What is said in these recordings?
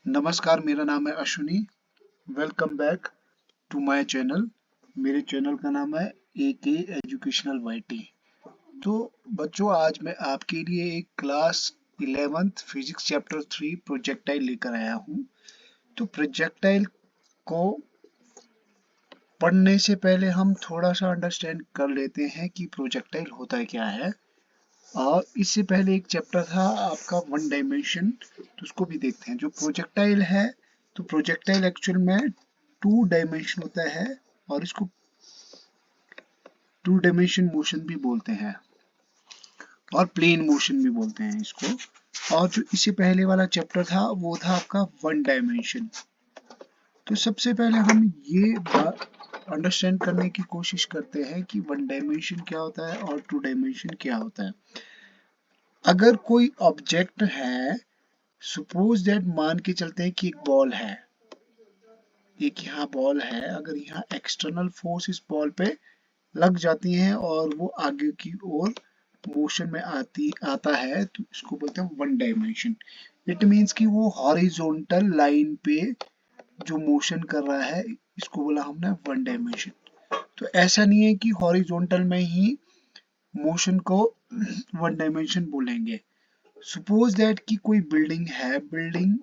नमस्कार, मेरा नाम है Ashwini. Welcome back to my channel. मेरे चैनल का नाम है AK एजुकेशनल वाईटी। तो बच्चों, आज मैं आपके लिए एक class 11th physics chapter 3 projectile लेकर आया हूँ। तो प्रोजेक्टाइल को पढ़ने से पहले हम थोड़ा सा अंडरस्टैंड कर लेते हैं कि प्रोजेक्टाइल होता है क्या है। और इससे पहले एक चैप्टर था आपका वन डायमेंशन, तो उसको भी देखते हैं। जो प्रोजेक्टाइल है, तो प्रोजेक्टाइल एक्चुअल में टू डायमेंशन होता है और इसको टू डायमेंशन मोशन भी बोलते हैं और प्लेन मोशन भी बोलते हैं इसको। और जो इससे पहले वाला चैप्टर था वो था आपका वन डायमेंशन। तो सबसे पहले हम ये अंडरस्टैंड करने की कोशिश करते हैं कि वन डायमेंशन क्या होता है और टू डायमेंशन क्या होता है। अगर कोई ऑब्जेक्ट है, सपोज दैट, मान के चलते हैं कि एक बॉल है, एक यहाँ बॉल है। अगर यहाँ एक्सटर्नल फोर्स इस बॉल पे लग जाती हैं और वो आगे की ओर मोशन में आता है, तो इसको बोलते हैं वन डायमेंशन। इट मीन्स कि वो हॉरिजॉन्टल लाइन पे जो मोशन कर रहा है, इसको बोला हमने वन डायमेंशन। तो ऐसा नहीं है कि हॉरिजॉन्टल में ही मोशन को वन डायमेंशन बोलेंगे। सपोज दैट कि कोई बिल्डिंग है, बिल्डिंग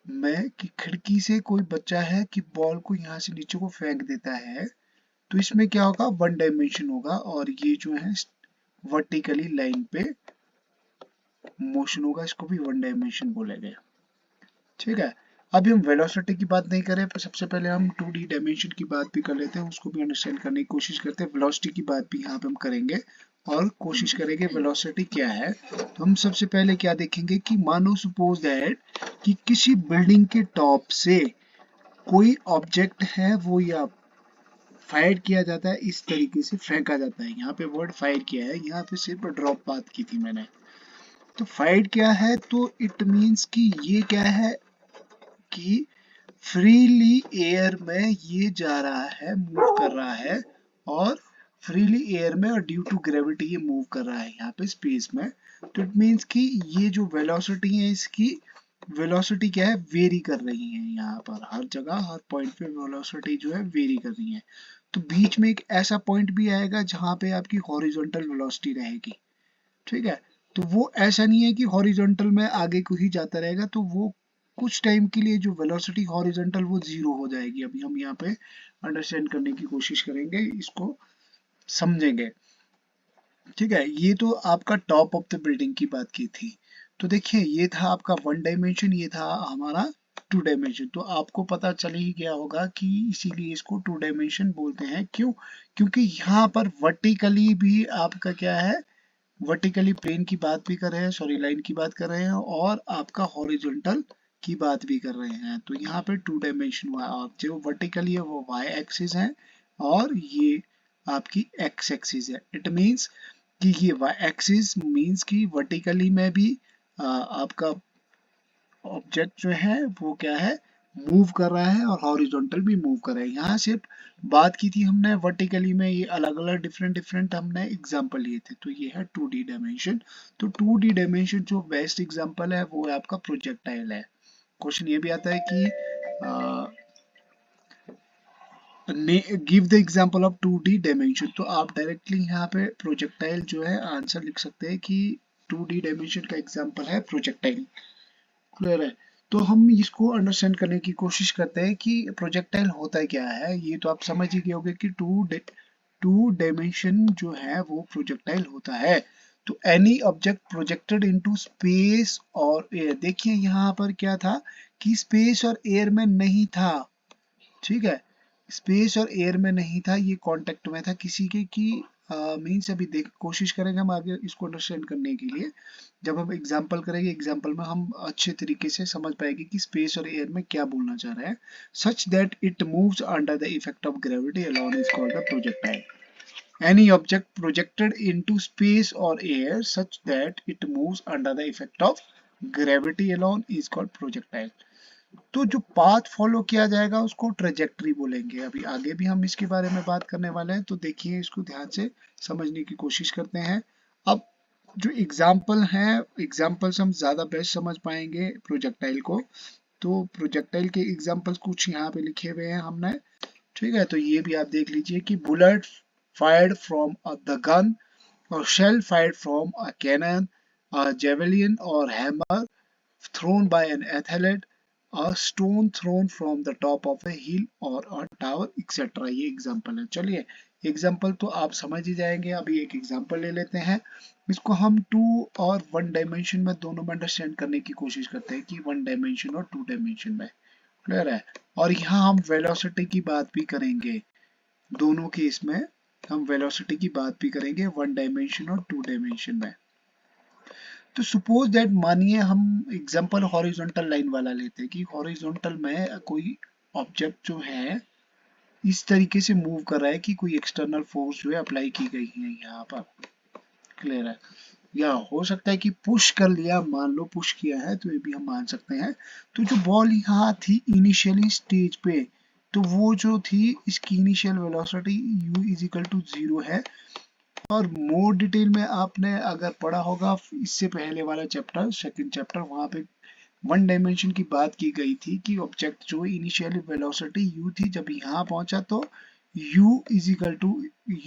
में कि खिड़की से कोई बच्चा है कि बॉल को यहाँ से नीचे को फेंक देता है, तो इसमें क्या होगा, वन डायमेंशन होगा। और ये जो है वर्टिकली लाइन पे मोशन होगा, इसको भी वन डायमेंशन बोलेंगे। ठीक है। अभी हम वेलोसिटी की बात नहीं करें, पर सबसे पहले हम 2D डायमेंशन की बात भी कर लेते हैं, उसको भी अंडरस्टैंड करने की कोशिश करते हैं। वेलोसिटी की बात भी यहाँ पे हम करेंगे और कोशिश करेंगे वेलोसिटी क्या है। तो हम सबसे पहले क्या देखेंगे कि मानो सपोज दैट कि किसी बिल्डिंग के टॉप से कोई ऑब्जेक्ट है, वो या फायर किया जाता है, इस तरीके से फेंका जाता है। यहाँ पे वर्ड फायर किया है, यहाँ पे सिर्फ ड्रॉप बात की थी मैंने। तो फायर क्या है, तो इट मीन्स कि ये क्या है कि फ्रीली एयर में ये जा रहा है, मूव कर रहा है, और फ्रीली एयर में और ड्यू टू ग्रेविटी ये मूव कर रहा है यहाँ पे स्पेस में। तो इट मीन्स कि ये जो वेलोसिटी है, इसकी वेलोसिटी क्या है, वेरी कर रही है। यहाँ पर हर जगह हर पॉइंट पे वेलोसिटी जो है वेरी कर रही है। तो बीच में एक ऐसा पॉइंट भी आएगा जहाँ पे आपकी हॉरिजॉन्टल वेलोसिटी रहेगी। ठीक है। तो वो ऐसा नहीं है कि हॉरिजॉन्टल में आगे को ही जाता रहेगा, तो वो कुछ टाइम के लिए जो वेलोसिटी हॉरिजॉन्टल वो जीरो हो जाएगी। अभी हम यहाँ पे अंडरस्टैंड करने की कोशिश करेंगे, इसको समझेंगे। ठीक है। ये तो आपका टॉप ऑफ द बिल्डिंग की बात की थी। तो देखिए, ये था आपका वन डायमेंशन, ये था हमारा टू डायमेंशन। तो आपको पता चल ही गया होगा कि इसीलिए इसको टू डायमेंशन बोलते हैं। क्यों? क्योंकि यहाँ पर वर्टिकली भी आपका क्या है, वर्टिकली प्लेन की बात भी कर रहे हैं, सॉरी लाइन की बात कर रहे हैं, और आपका हॉरिजॉन्टल की बात भी कर रहे हैं। तो यहाँ पे टू डायमेंशन हुआ। और जो वर्टिकली है वो वाई एक्सिस है और ये आपकी एक्स एक्सिस है। इट मीन्स कि ये वाई एक्सिस मीन्स कि वर्टिकली में भी आपका ऑब्जेक्ट जो है वो क्या है, मूव कर रहा है, और हॉरिजॉन्टल भी मूव कर रहा है। यहाँ सिर्फ बात की थी हमने वर्टिकली में, ये अलग अलग डिफरेंट डिफरेंट हमने एग्जांपल लिए थे। तो ये है 2D डायमेंशन। तो 2D डायमेंशन जो बेस्ट एग्जांपल है वो है आपका प्रोजेक्टाइल है। क्वेश्चन ये भी आता है कि give the example of 2D dimension. तो आप डायरेक्टली यहाँ पे प्रोजेक्टाइल जो है आंसर लिख सकते हैं कि 2D डायमेंशन का एग्जांपल है प्रोजेक्टाइल। क्लियर है। तो हम इसको अंडरस्टैंड करने की कोशिश करते हैं कि प्रोजेक्टाइल होता क्या है। ये तो आप समझ ही गए होंगे कि टू डायमेंशन जो है वो प्रोजेक्टाइल होता है। तो any object projected into space और एयर। देखिए यहाँ पर क्या था कि स्पेस और एयर में नहीं था। ठीक है। स्पेस और एयर में नहीं था, ये कांटेक्ट में था किसी के की मीन्स। अभी देख कोशिश करेंगे हम आगे इसको अंडरस्टैंड करने के लिए। जब हम एग्जांपल करेंगे, एग्जांपल में हम अच्छे तरीके से समझ पाएंगे कि स्पेस और एयर में क्या बोलना चाह रहा है। Such that it moves under the effect of gravity alone is called the projectile. Any object projected into space or air such that it moves under the effect of gravity alone is called projectile. तो जो path follow किया जाएगा उसको trajectory बोलेंगे। अभी आगे भी हम इसके बारे में बात करने वाले हैं, तो देखिए इसको ध्यान से समझने की कोशिश करते हैं। अब जो एग्जाम्पल है, एग्जाम्पल्स हम ज्यादा बेस्ट समझ पाएंगे प्रोजेक्टाइल को। तो प्रोजेक्टाइल के एग्जाम्पल्स कुछ यहाँ पे लिखे हुए हैं हमने, ठीक है। तो ये भी आप देख लीजिए कि bullet fired from the gun, और shell fired from a cannon, javelin और hammer thrown by an athlete, a stone thrown from the top of a hill or a tower, etc. ये एग्जाम्पल है। चलिए, एग्जाम्पल तो आप समझ ही जाएंगे। अभी एक एग्जाम्पल ले लेते हैं, इसको हम टू और वन डायमेंशन में दोनों में अंडरस्टैंड करने की कोशिश करते हैं कि वन डायमेंशन और टू डायमेंशन में। क्लियर है। और यहाँ हम वेलोसिटी की बात भी करेंगे, दोनों केस में हम वेलोसिटी की बात भी करेंगे, वन डायमेंशन और टू डायमेंशन में। तो सपोज दैट, मानिए हम एग्जांपल हॉरिजॉन्टल लाइन वाला लेते हैं कि हॉरिजॉन्टल में कोई ऑब्जेक्ट जो है इस तरीके से मूव कर रहा है कि कोई एक्सटर्नल फोर्स जो है अप्लाई की गई है यहाँ पर। क्लियर है। या हो सकता है कि पुश कर लिया, मान लो पुश किया है, तो ये भी हम मान सकते हैं। तो जो बॉल यहाँ थी इनिशियली स्टेज पे, तो वो जो थी इसकी initial velocity u is equal to 0 है। और मोर डिटेल में आपने अगर पढ़ा होगा इससे पहले वाला चैप्टर, सेकंड चैप्टर, वहां पे वन डायमेंशन की बात की गई थी कि ऑब्जेक्ट जो इनिशियली वेलोसिटी u थी, जब यहाँ पहुंचा तो u is equal to,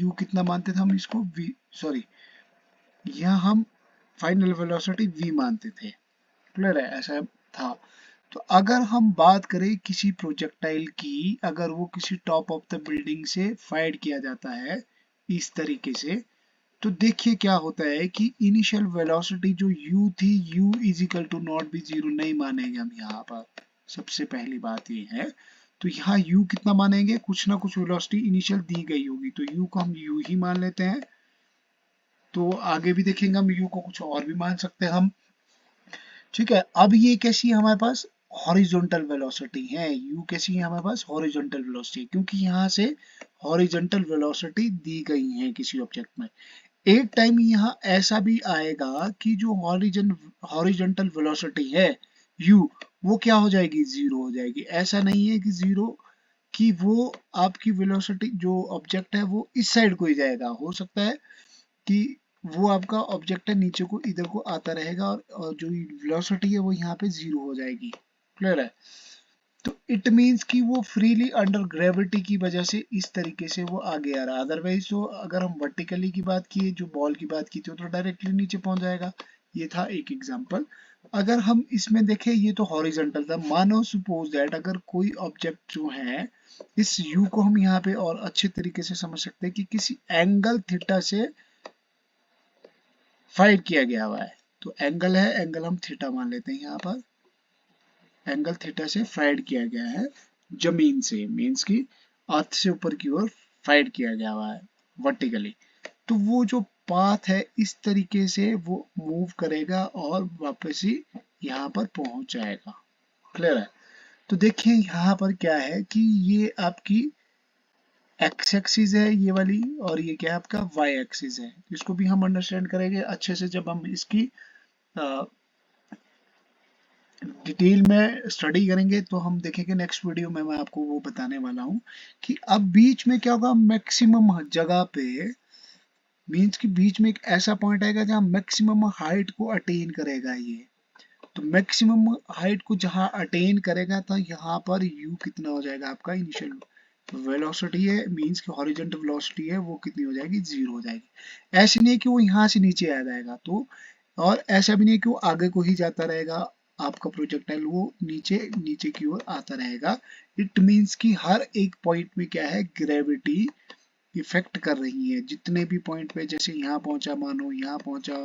u कितना मानते थे हम इसको, v, सॉरी, यहाँ हम फाइनल वेलोसिटी v मानते थे। क्लियर है, ऐसा था। तो अगर हम बात करें किसी प्रोजेक्टाइल की, अगर वो किसी टॉप ऑफ द बिल्डिंग से फायर किया जाता है इस तरीके से, तो देखिए क्या होता है कि इनिशियल वेलोसिटी जो u थी, u is equal to not be 0 नहीं मानेंगे हम यहाँ पर। सबसे पहली बात ये है, तो यहाँ u कितना मानेंगे, कुछ ना कुछ वेलोसिटी इनिशियल दी गई होगी, तो u को हम u ही मान लेते हैं। तो आगे भी देखेंगे हम u को कुछ और भी मान सकते हैं हम, ठीक है। अब ये कैसी है हमारे पास, हॉरिजॉन्टल वेलोसिटी है। u कैसी है हमारे पास, हॉरिजॉन्टल वेलोसिटी, क्योंकि यहाँ से हॉरिजॉन्टल वेलोसिटी दी गई है किसी ऑब्जेक्ट में। एक टाइम यहाँ ऐसा भी आएगा कि जो हॉरिजॉन्टल वेलोसिटी है u, वो क्या हो जाएगी, 0 हो जाएगी। ऐसा नहीं है कि 0, कि वो आपकी वेलोसिटी जो ऑब्जेक्ट है वो इस साइड को ही जाएगा। हो सकता है कि वो आपका ऑब्जेक्ट है नीचे को इधर को आता रहेगा, और जो वेलोसिटी है वो यहाँ पे 0 हो जाएगी। क्लियर है। तो इट मीन्स कि वो फ्रीली अंडर ग्रेविटी की वजह से इस तरीके से वो आगे आ रहा है। अदरवाइज तो अगर हम वर्टिकली की बात की, जो बॉल की बात की थी, तो डायरेक्टली नीचे पहुंच जाएगा। ये था एक एग्जांपल। अगर हम इसमें देखें, ये तो हॉरिजॉन्टल था। मानो सपोज दैट अगर कोई ऑब्जेक्ट जो है, इस यू को हम यहाँ पे और अच्छे तरीके से समझ सकते हैं कि किसी एंगल थीटा से फाइर किया गया हुआ है। तो एंगल है, एंगल हम थीटा मान लेते हैं यहाँ पर। एंगल थीटा से फाइर किया गया है जमीन से, मीन्स की अर्थ से ऊपर की ओर फाइर किया गया हुआ है वर्टिकली। तो वो जो पाथ है इस तरीके से वो मूव करेगा और वापस ही यहाँ पर पहुंच जाएगा। क्लियर है। तो देखिए यहाँ पर क्या है कि ये आपकी एक्स एक्सिस है ये वाली, और ये क्या है आपका वाई एक्सिस है। इसको भी हम अंडरस्टैंड करेंगे अच्छे से जब हम इसकी डिटेल में स्टडी करेंगे। तो हम देखेंगे नेक्स्ट वीडियो में, मैं आपको वो बताने वाला हूँ कि अब बीच में क्या होगा, मैक्सिमम जगह पे, मीन्स कि बीच में एक ऐसा पॉइंट आएगा जहाँ मैक्सिमम हाइट को अटेन करेगा ये। तो मैक्सिमम हाइट को जहाँ अटेन करेगा, तो यहाँ पर u कितना हो जाएगा आपका, इनिशियल वेलोसिटी है, मीन्स कि हॉरिजॉन्टल वेलोसिटी है, वो कितनी हो जाएगी, 0 हो जाएगी। ऐसे नहीं है कि वो यहाँ से नीचे आ जाएगा, तो और ऐसा भी नहीं है कि वो आगे को ही जाता रहेगा, आपका प्रोजेक्टाइल वो नीचे नीचे की ओर आता रहेगा। इट मीन्स कि हर एक पॉइंट में क्या है, ग्रेविटी इफेक्ट कर रही है। जितने भी पॉइंट पे, जैसे यहाँ पहुंचा, मानो यहाँ पहुंचा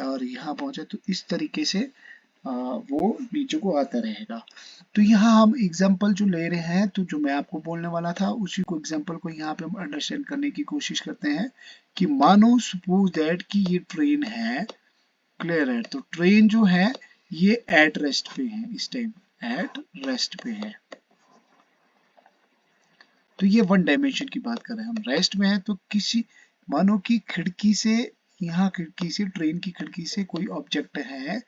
और यहाँ पहुंचा, तो इस तरीके से वो नीचे को आता रहेगा। तो यहाँ हम एग्जाम्पल जो ले रहे हैं, तो जो मैं आपको बोलने वाला था उसी को एग्जाम्पल को यहाँ पे हम अंडरस्टैंड करने की कोशिश करते हैं कि मानो सपोज दैट कि ये ट्रेन है। क्लियर है। तो ट्रेन जो है ये एट रेस्ट पे है, इस टाइम एट रेस्ट पे है। तो ये वन डायमेंशन की बात कर रहे हैं हम, रेस्ट में है। तो किसी, मानो कि खिड़की से, यहाँ खिड़की से, ट्रेन की खिड़की से कोई ऑब्जेक्ट है,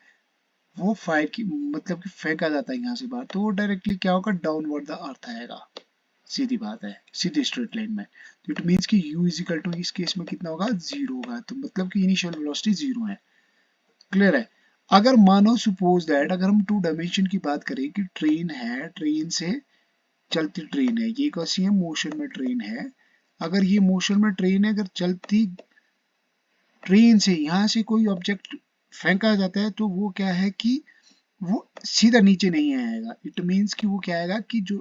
वो फायर की मतलब कि फेंका जाता है यहाँ से बाहर, तो वो डायरेक्टली क्या होगा, डाउनवर्ड द अर्थ आएगा। सीधी बात है, सीधी स्ट्रेट लाइन में। तो इट मीन्स कि u इज इक्वल टू इस केस में कितना होगा, 0 होगा। तो मतलब कि इनिशियल वेलोसिटी 0 है। क्लियर है। अगर मानो सपोज दैट अगर हम 2 डायमेंशन की बात करें कि ट्रेन है, ट्रेन से चलती ट्रेन है, ये कैसी है, मोशन में ट्रेन है। अगर ये मोशन में ट्रेन है, अगर चलती ट्रेन से यहाँ से कोई ऑब्जेक्ट फेंका जाता है तो वो क्या है कि वो सीधा नीचे नहीं आएगा। इट मीन्स कि वो क्या आएगा कि जो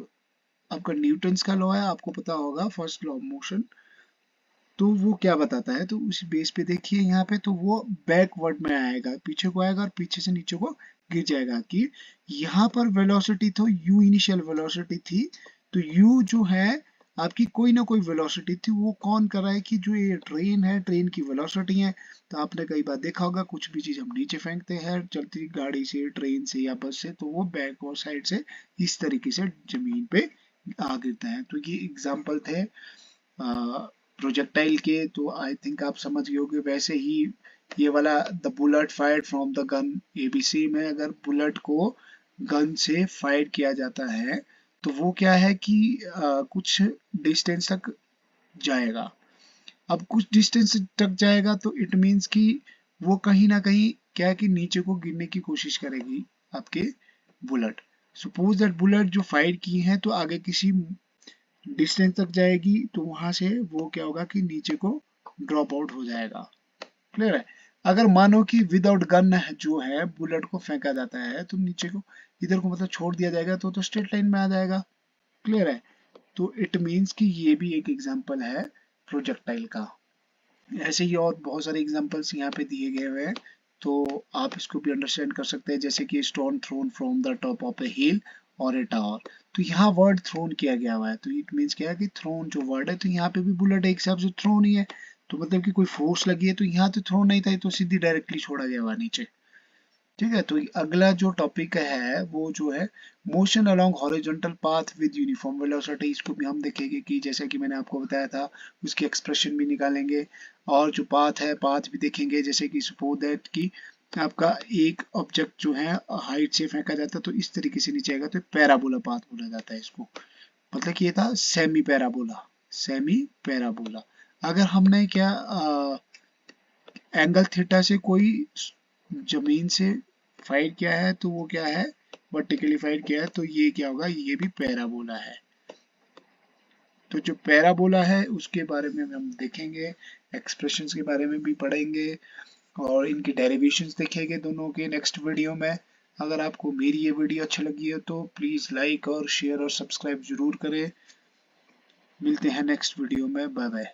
आपका न्यूटन्स का लॉ है, आपको पता होगा, फर्स्ट लॉ ऑफ मोशन, तो वो क्या बताता है, तो उस बेस पे देखिए यहाँ पे, तो वो बैकवर्ड में आएगा, पीछे को आएगा और पीछे से नीचे को गिर जाएगा। कि यहाँ पर वेलोसिटी तो u इनिशियल वेलोसिटी थी, तो u जो है आपकी कोई ना कोई वेलोसिटी थी, वो कौन कर रहा है कि जो ये ट्रेन है, ट्रेन की वेलोसिटी है। तो आपने कई बार देखा होगा कुछ भी चीज हम नीचे फेंकते हैं चलती गाड़ी से, ट्रेन से या बस से, तो वो बैक और साइड से इस तरीके से जमीन पे आ गिरता है। तो ये एग्जाम्पल थे प्रोजेक्टाइल के, तो आई थिंक आप समझ गए होंगे। वैसे ही ये वाला the bullet fired from the gun, ABC में अगर बुलेट को गन से फायर किया जाता है तो वो क्या है कि कुछ डिस्टेंस तक जाएगा। अब कुछ डिस्टेंस तक जाएगा तो इट मीन्स कि वो कहीं ना कहीं क्या है कि नीचे को गिरने की कोशिश करेगी आपके बुलेट। सपोज दैट बुलेट जो फायर की है तो आगे किसी डिस्टेंस तक जाएगी, तो वहां से वो क्या होगा कि नीचे को ड्रॉप आउट हो जाएगा। क्लियर है। अगर मानो कि विदाउट गन जो है बुलेट को फेंका जाता है तो नीचे को इधर को मतलब छोड़ दिया जाएगा, तो स्ट्रेट लाइन में आ जाएगा। क्लियर है। तो इट मीन्स कि ये भी एक एग्जांपल है प्रोजेक्टाइल का। ऐसे ही और बहुत सारे एग्जांपल्स यहाँ पे दिए गए हुए हैं, तो आप इसको भी अंडरस्टैंड कर सकते हैं। जैसे कि stone thrown from the top of a hill और ए टावर, तो यहाँ वर्ड थ्रोन किया गया हुआ है, तो इट मीन्स क्या है कि थ्रोन जो वर्ड है, तो यहाँ पे भी बुलेट एक हिसाब से थ्रोन ही है। तो मतलब कि कोई फोर्स लगी है, तो यहाँ तो थ्रोन नहीं था, तो सीधी डायरेक्टली छोड़ा गया हुआ नीचे। ठीक है। तो अगला जो टॉपिक है वो जो है motion along horizontal path with uniform velocity, इसको भी हम देखेंगे कि जैसा कि मैंने आपको बताया था उसकी एक्सप्रेशन भी निकालेंगे। और जो पाथ है, पाथ भी देखेंगे, जैसे कि सपोज दैट कि आपका एक ऑब्जेक्ट जो है हाइट से फेंका जाता है तो इस तरीके से नीचे आएगा, तो पैराबोला पाथ बोला जाता है इसको। मतलब कि ये था सेमी पैराबोला, सेमी पैराबोला। अगर हमने क्या एंगल थीटा से कोई जमीन से फाइट किया है तो वो क्या है, वर्टिकली फाइट किया है, तो ये क्या होगा, ये भी पैराबोला है। तो जो पैराबोला है उसके बारे में हम देखेंगे, एक्सप्रेशंस के बारे में भी पढ़ेंगे और इनके डेरिवेशंस देखेंगे दोनों के नेक्स्ट वीडियो में। अगर आपको मेरी ये वीडियो अच्छी लगी है तो प्लीज लाइक और शेयर और सब्सक्राइब जरूर करें। मिलते हैं नेक्स्ट वीडियो में। Bye bye.